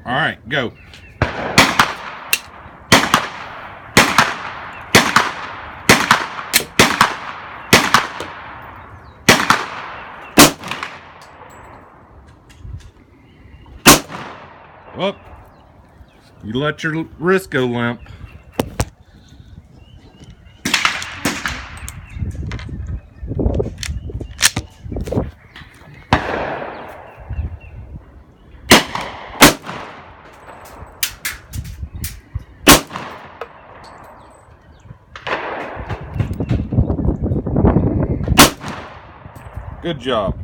All right, go. Well, you let your wrist go limp. Good job.